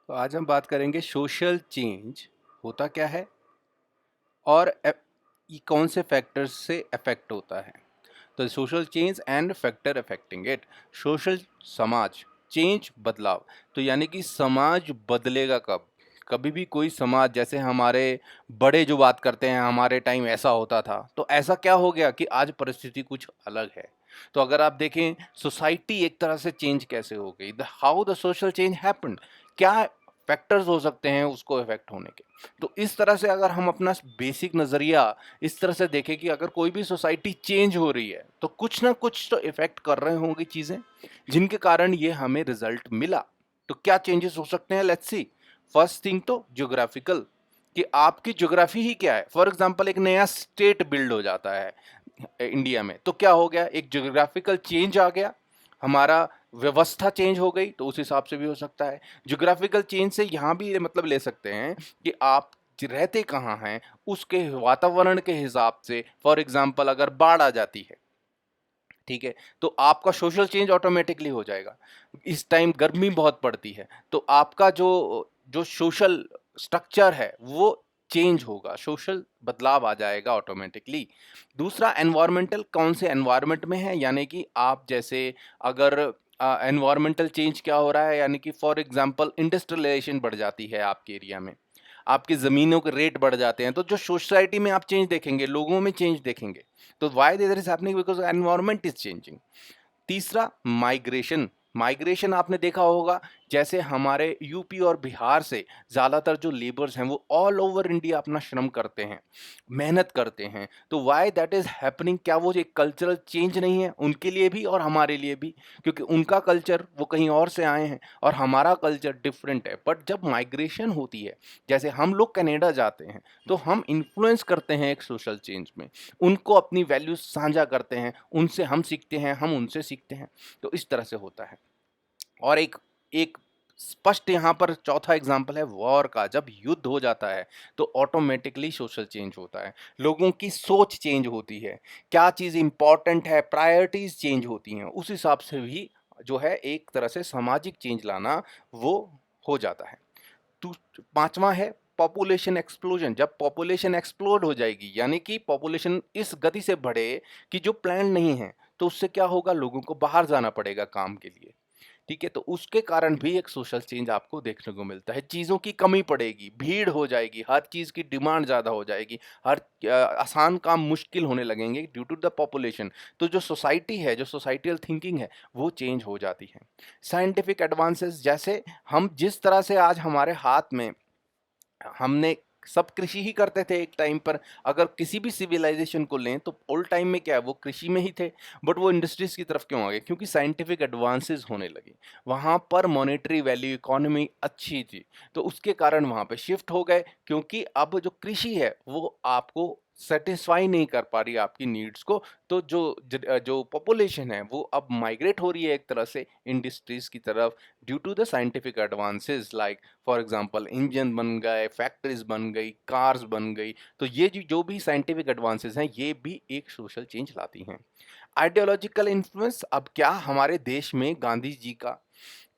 तो आज हम बात करेंगे सोशल चेंज होता क्या है और ये कौन से फैक्टर्स से अफेक्ट होता है। तो social change and factor affecting it. Social समाज चेंज बदलाव। तो यानी कि समाज बदलेगा कब? कभी भी कोई समाज, जैसे हमारे बड़े जो बात करते हैं हमारे टाइम ऐसा होता था, तो ऐसा क्या हो गया कि आज परिस्थिति कुछ अलग है। तो अगर आप देखें सोसाइटी एक तरह से चेंज कैसे हो गई, the how the social change happened, क्या फैक्टर्स हो सकते हैं उसको इफेक्ट होने के। तो इस तरह से अगर हम अपना बेसिक नज़रिया इस तरह से देखें कि अगर कोई भी सोसाइटी चेंज हो रही है तो कुछ ना कुछ तो इफेक्ट कर रहे होंगे चीज़ें जिनके कारण ये हमें रिजल्ट मिला। तो क्या चेंजेस हो सकते हैं, लेट्स सी। फर्स्ट थिंग तो ज्योग्राफिकल, कि आपकी ज्योग्राफी ही क्या है। फॉर एग्जांपल एक नया स्टेट बिल्ड हो जाता है इंडिया में, तो क्या हो गया, एक ज्योग्राफिकल चेंज आ गया, हमारा व्यवस्था चेंज हो गई, तो उस हिसाब से भी हो सकता है। ज्योग्राफिकल चेंज से यहाँ भी ये मतलब ले सकते हैं कि आप रहते कहाँ हैं उसके वातावरण के हिसाब से। फॉर एग्जाम्पल अगर बाढ़ आ जाती है, ठीक है, तो आपका सोशल चेंज ऑटोमेटिकली हो जाएगा। इस टाइम गर्मी बहुत पड़ती है, तो आपका जो जो सोशल स्ट्रक्चर है वो चेंज होगा, सोशल बदलाव आ जाएगा ऑटोमेटिकली। दूसरा एनवायरमेंटल, कौन से एनवायरमेंट में है, यानी कि आप जैसे अगर एनवायरमेंटल चेंज क्या हो रहा है, यानी कि फॉर एग्जांपल इंडस्ट्रियलाइजेशन बढ़ जाती है आपके एरिया में, आपकी ज़मीनों के रेट बढ़ जाते हैं, तो जो सोसाइटी में आप चेंज देखेंगे, लोगों में चेंज देखेंगे। तो why this is happening, because environment is changing. तीसरा माइग्रेशन। माइग्रेशन आपने देखा होगा, जैसे हमारे यूपी और बिहार से ज़्यादातर जो लेबर्स हैं वो ऑल ओवर इंडिया अपना श्रम करते हैं, मेहनत करते हैं। तो वाई दैट इज़ हैपनिंग, क्या वो एक कल्चरल चेंज नहीं है उनके लिए भी और हमारे लिए भी? क्योंकि उनका कल्चर वो कहीं और से आए हैं और हमारा कल्चर डिफरेंट है। बट जब माइग्रेशन होती है, जैसे हम लोग कनाडा जाते हैं, तो हम इन्फ्लुएंस करते हैं एक सोशल चेंज में, उनको अपनी वैल्यूज साझा करते हैं, उनसे हम सीखते हैं, हम उनसे सीखते हैं। तो इस तरह से होता है। और एक एक स्पष्ट यहाँ पर चौथा एग्जाम्पल है वॉर का। जब युद्ध हो जाता है तो ऑटोमेटिकली सोशल चेंज होता है, लोगों की सोच चेंज होती है, क्या चीज़ इंपॉर्टेंट है, प्रायोरिटीज चेंज होती हैं, उस हिसाब से भी जो है एक तरह से सामाजिक चेंज लाना वो हो जाता है। तो पांचवा है पॉपुलेशन एक्सप्लोजन। जब पॉपुलेशन एक्सप्लोड हो जाएगी, यानी कि पॉपुलेशन इस गति से बढ़े कि जो प्लान नहीं है, तो उससे क्या होगा, लोगों को बाहर जाना पड़ेगा काम के लिए। ठीक है, तो उसके कारण भी एक सोशल चेंज आपको देखने को मिलता है। चीज़ों की कमी पड़ेगी, भीड़ हो जाएगी, हर चीज़ की डिमांड ज़्यादा हो जाएगी, हर आसान काम मुश्किल होने लगेंगे ड्यू टू द पॉपुलेशन। तो जो सोसाइटी है, जो सोसाइटल थिंकिंग है, वो चेंज हो जाती है। साइंटिफिक एडवांसेस, जैसे हम जिस तरह से आज हमारे हाथ में, हमने सब कृषि ही करते थे एक टाइम पर। अगर किसी भी सिविलाइजेशन को लें तो ओल्ड टाइम में क्या है, वो कृषि में ही थे। बट वो इंडस्ट्रीज की तरफ क्यों आ गए? क्योंकि साइंटिफिक एडवांसेस होने लगे, वहाँ पर मॉनेटरी वैल्यू, इकोनॉमी अच्छी थी, तो उसके कारण वहाँ पे शिफ्ट हो गए। क्योंकि अब जो कृषि है वो आपको सेटिस्फाई नहीं कर पा रही आपकी नीड्स को। तो जो पॉपुलेशन है वो अब माइग्रेट हो रही है एक तरह से इंडस्ट्रीज की तरफ, due to the scientific advances. Like for example engine बन गए, फैक्ट्रीज बन गई, कार्स बन गई। तो ये जो भी साइंटिफिक एडवांसेस हैं ये भी एक सोशल चेंज लाती हैं। आइडियोलॉजिकल इन्फ्लुएंस, अब क्या हमारे देश में गांधी जी का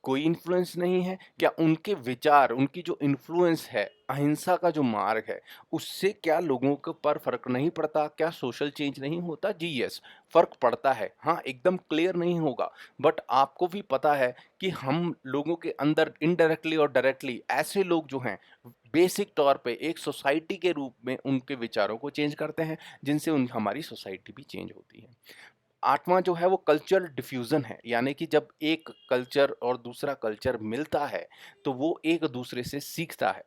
कोई इन्फ्लुएंस नहीं है क्या? उनके विचार, उनकी जो इन्फ्लुएंस है, अहिंसा का जो मार्ग है, उससे क्या लोगों के पर फर्क नहीं पड़ता? क्या सोशल चेंज नहीं होता? जी यस, फर्क पड़ता है। हाँ, एकदम क्लियर नहीं होगा, बट आपको भी पता है कि हम लोगों के अंदर इनडायरेक्टली और डायरेक्टली ऐसे लोग जो हैं बेसिक तौर पे एक सोसाइटी के रूप में उनके विचारों को चेंज करते हैं, जिनसे उन हमारी सोसाइटी भी चेंज होती है। आठवां जो है वो कल्चरल डिफ्यूजन है, यानी कि जब एक कल्चर और दूसरा कल्चर मिलता है तो वो एक दूसरे से सीखता है,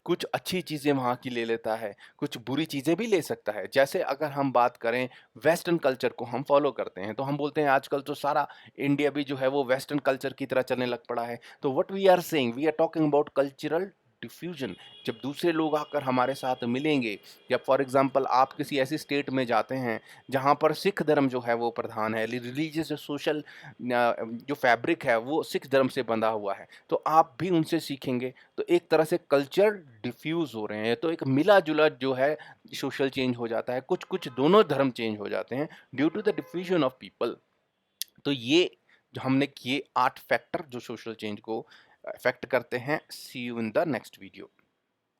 कुछ अच्छी चीज़ें वहाँ की ले लेता है, कुछ बुरी चीज़ें भी ले सकता है। जैसे अगर हम बात करें वेस्टर्न कल्चर को हम फॉलो करते हैं, तो हम बोलते हैं आजकल तो सारा इंडिया भी जो है वो वेस्टर्न कल्चर की तरह चलने लग पड़ा है। तो what we are saying, we are talking about cultural diffusion. जब दूसरे लोग आकर हमारे साथ मिलेंगे, या फॉर एग्जांपल आप किसी ऐसी स्टेट में जाते हैं जहाँ पर सिख धर्म जो है वो प्रधान है, रिलीजियस जो सोशल जो फैब्रिक है वो सिख धर्म से बंधा हुआ है, तो आप भी उनसे सीखेंगे। तो एक तरह से कल्चर डिफ्यूज हो रहे हैं, तो एक मिला जुला जो है सोशल चेंज हो जाता है। कुछ कुछ दोनों धर्म चेंज हो जाते हैं due to the diffusion of people. तो ये जो हमने किए 8 फैक्टर जो सोशल चेंज को अफेक्ट करते हैं। See you in the next video.